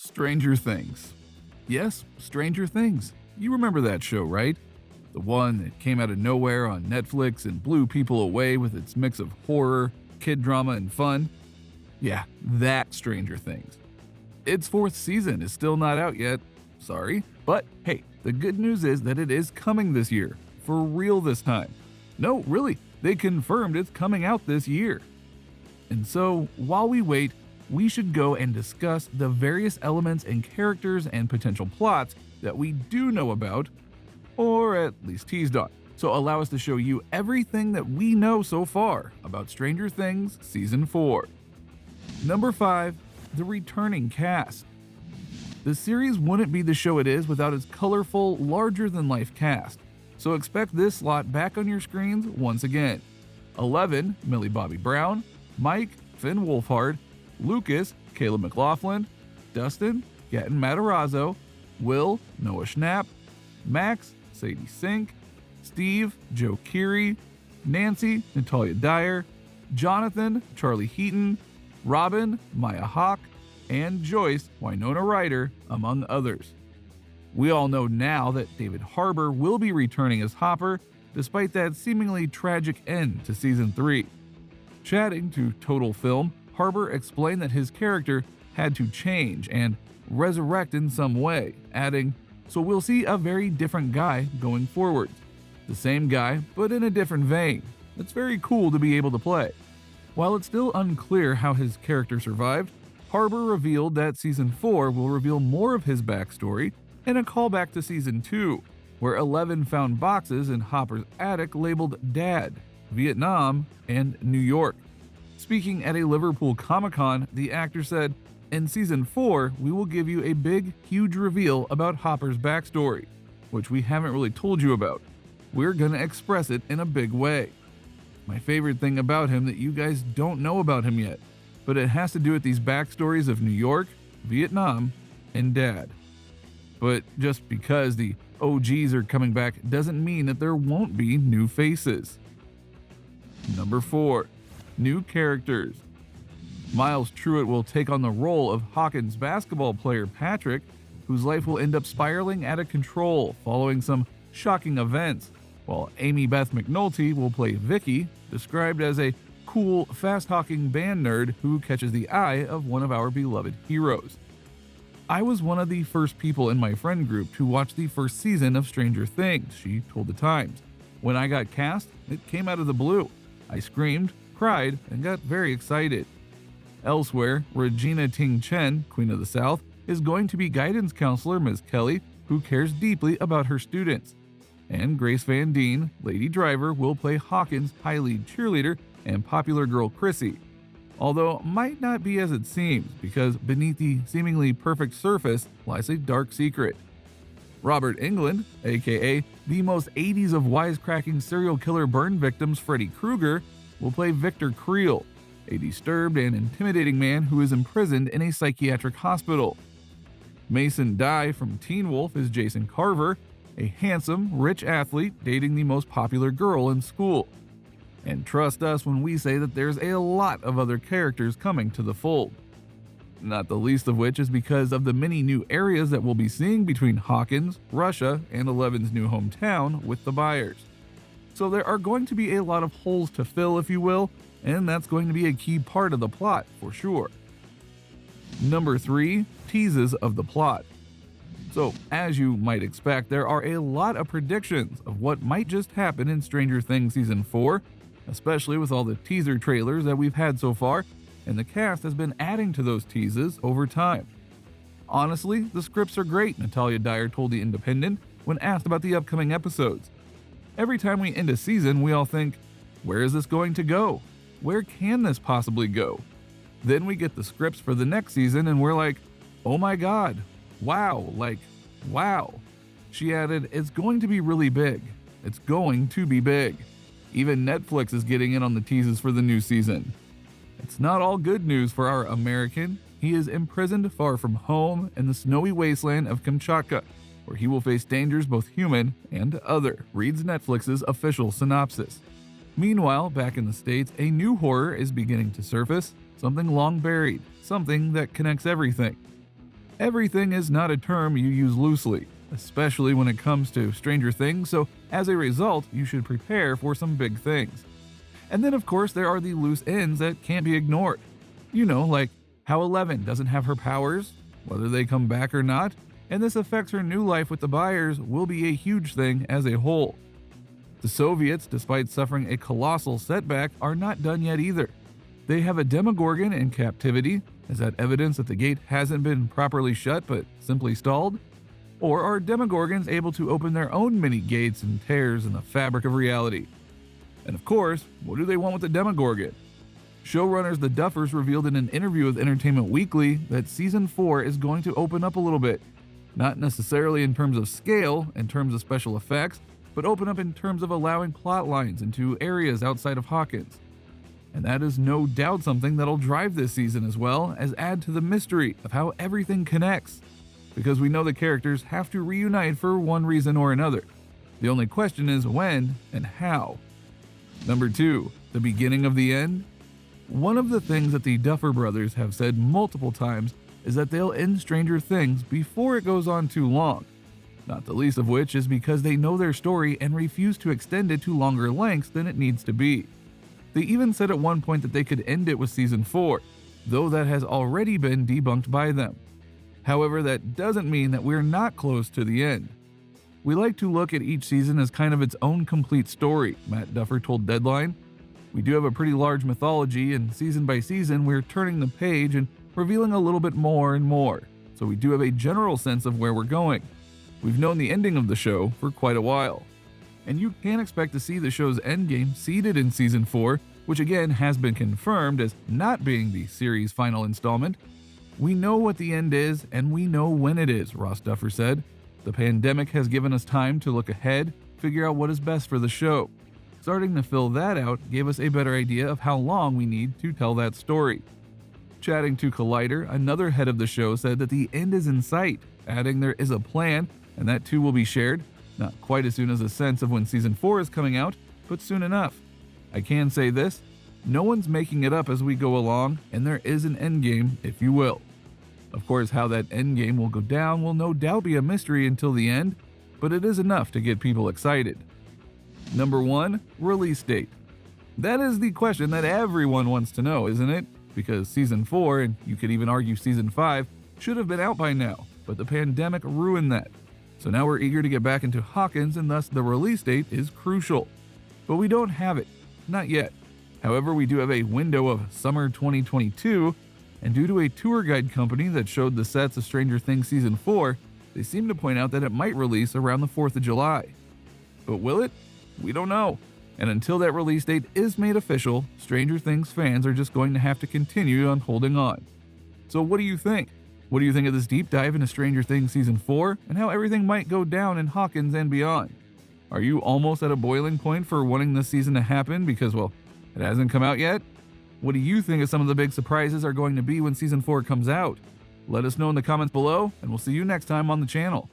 Stranger Things. Yes, Stranger Things. You remember that show, right? The one that came out of nowhere on Netflix and blew people away with its mix of horror, kid drama, and fun? Yeah, that Stranger Things. Its fourth season is still not out yet. Sorry. But hey, the good news is that it is coming this year. For real this time. No, really, they confirmed it's coming out this year. And so, while we wait, we should go and discuss the various elements and characters and potential plots that we do know about, or at least teased on. So allow us to show you everything that we know so far about Stranger Things Season 4. Number 5. The returning cast. The series wouldn't be the show it is without its colorful, larger-than-life cast, so expect this slot back on your screens once again. 11. Millie Bobby Brown, Mike, Finn Wolfhard, Lucas, Caleb McLaughlin, Dustin, Gaten Matarazzo, Will, Noah Schnapp, Max, Sadie Sink, Steve, Joe Keery, Nancy, Natalia Dyer, Jonathan, Charlie Heaton, Robin, Maya Hawke, and Joyce, Winona Ryder, among others. We all know now that David Harbour will be returning as Hopper, despite that seemingly tragic end to Season 3. Chatting to Total Film, Harbour explained that his character had to change and resurrect in some way, adding, "So we'll see a very different guy going forward. The same guy, but in a different vein. It's very cool to be able to play." While it's still unclear how his character survived, Harbour revealed that Season 4 will reveal more of his backstory and a callback to Season 2, where 11 found boxes in Hopper's attic labeled Dad, Vietnam, and New York. Speaking at a Liverpool Comic-Con, the actor said, "In Season 4, we will give you a big, huge reveal about Hopper's backstory, which we haven't really told you about. We're gonna express it in a big way. My favorite thing about him that you guys don't know about him yet, but it has to do with these backstories of New York, Vietnam, and Dad." But just because the OGs are coming back doesn't mean that there won't be new faces. Number 4. New characters. Miles Truitt will take on the role of Hawkins basketball player Patrick, whose life will end up spiraling out of control following some shocking events, while Amy Beth McNulty will play Vicky, described as a cool, fast-talking band nerd who catches the eye of one of our beloved heroes. I was one of the first people in my friend group to watch the first season of Stranger Things, she told The Times. When I got cast, it came out of the blue. I screamed, cried, and got very excited. Elsewhere, Regina Ting Chen, Queen of the South, is going to be guidance counselor Ms. Kelly, who cares deeply about her students. And Grace Van Dien, Lady Driver, will play Hawkins' high-lead cheerleader and popular girl Chrissy. Although might not be as it seems, because beneath the seemingly perfect surface lies a dark secret. Robert Englund, aka the most 80s of wisecracking serial killer burn victims Freddy Krueger, will play Victor Creel, a disturbed and intimidating man who is imprisoned in a psychiatric hospital. Mason Dye from Teen Wolf is Jason Carver, a handsome, rich athlete dating the most popular girl in school. And trust us when we say that there's a lot of other characters coming to the fold. Not the least of which is because of the many new areas that we'll be seeing between Hawkins, Russia, and Eleven's new hometown with the Byers. So there are going to be a lot of holes to fill, if you will, and that's going to be a key part of the plot for sure. Number 3. Teases of the Plot. So, as you might expect, there are a lot of predictions of what might just happen in Stranger Things Season 4, especially with all the teaser trailers that we've had so far, and the cast has been adding to those teases over time. Honestly, the scripts are great, Natalia Dyer told The Independent when asked about the upcoming episodes. Every time we end a season, we all think, where is this going to go? Where can this possibly go? Then we get the scripts for the next season and we're like, oh my god, wow, wow. She added, it's going to be really big. It's going to be big. Even Netflix is getting in on the teases for the new season. It's not all good news for our American. He is imprisoned far from home in the snowy wasteland of Kamchatka, where he will face dangers both human and other, reads Netflix's official synopsis. Meanwhile, back in the States, a new horror is beginning to surface, something long buried, something that connects everything. Everything is not a term you use loosely, especially when it comes to Stranger Things, so as a result, you should prepare for some big things. And then, of course, there are the loose ends that can't be ignored. You know, like how Eleven doesn't have her powers, whether they come back or not, and this affects her new life with the Byers will be a huge thing as a whole. The Soviets, despite suffering a colossal setback, are not done yet either. They have a Demogorgon in captivity. Is that evidence that the gate hasn't been properly shut but simply stalled? Or are Demogorgons able to open their own mini gates and tears in the fabric of reality? And of course, what do they want with the Demogorgon? Showrunners The Duffers revealed in an interview with Entertainment Weekly that Season 4 is going to open up a little bit. Not necessarily in terms of scale, in terms of special effects, but open up in terms of allowing plot lines into areas outside of Hawkins. And that is no doubt something that'll drive this season as well as add to the mystery of how everything connects. Because we know the characters have to reunite for one reason or another. The only question is when and how. Number 2, the beginning of the end. One of the things that the Duffer brothers have said multiple times is that they'll end Stranger Things before it goes on too long. Not the least of which is because they know their story and refuse to extend it to longer lengths than it needs to be. They even said at one point that they could end it with Season 4, though that has already been debunked by them. However, that doesn't mean that we're not close to the end. We like to look at each season as kind of its own complete story, Matt Duffer told Deadline. We do have a pretty large mythology, and season by season we're turning the page and revealing a little bit more and more, so we do have a general sense of where we're going. We've known the ending of the show for quite a while. And you can expect to see the show's endgame seeded in Season 4, which again has been confirmed as not being the series' final installment. We know what the end is, and we know when it is, Ross Duffer said. The pandemic has given us time to look ahead, figure out what is best for the show. Starting to fill that out gave us a better idea of how long we need to tell that story. Chatting to Collider, another head of the show said that the end is in sight, adding there is a plan, and that too will be shared, not quite as soon as a sense of when Season 4 is coming out, but soon enough. I can say this, no one's making it up as we go along, and there is an endgame, if you will. Of course, how that endgame will go down will no doubt be a mystery until the end, but it is enough to get people excited. Number 1, release date. That is the question that everyone wants to know, isn't it? Because Season 4, and you could even argue Season 5, should have been out by now, but the pandemic ruined that. So now we're eager to get back into Hawkins, and thus the release date is crucial. But we don't have it. Not yet. However, we do have a window of summer 2022, and due to a tour guide company that showed the sets of Stranger Things Season 4, they seem to point out that it might release around the 4th of July. But will it? We don't know. And until that release date is made official, Stranger Things fans are just going to have to continue on holding on. So what do you think? What do you think of this deep dive into Stranger Things Season 4 and how everything might go down in Hawkins and beyond? Are you almost at a boiling point for wanting this season to happen because, well, it hasn't come out yet? What do you think of some of the big surprises are going to be when Season 4 comes out? Let us know in the comments below, and we'll see you next time on the channel.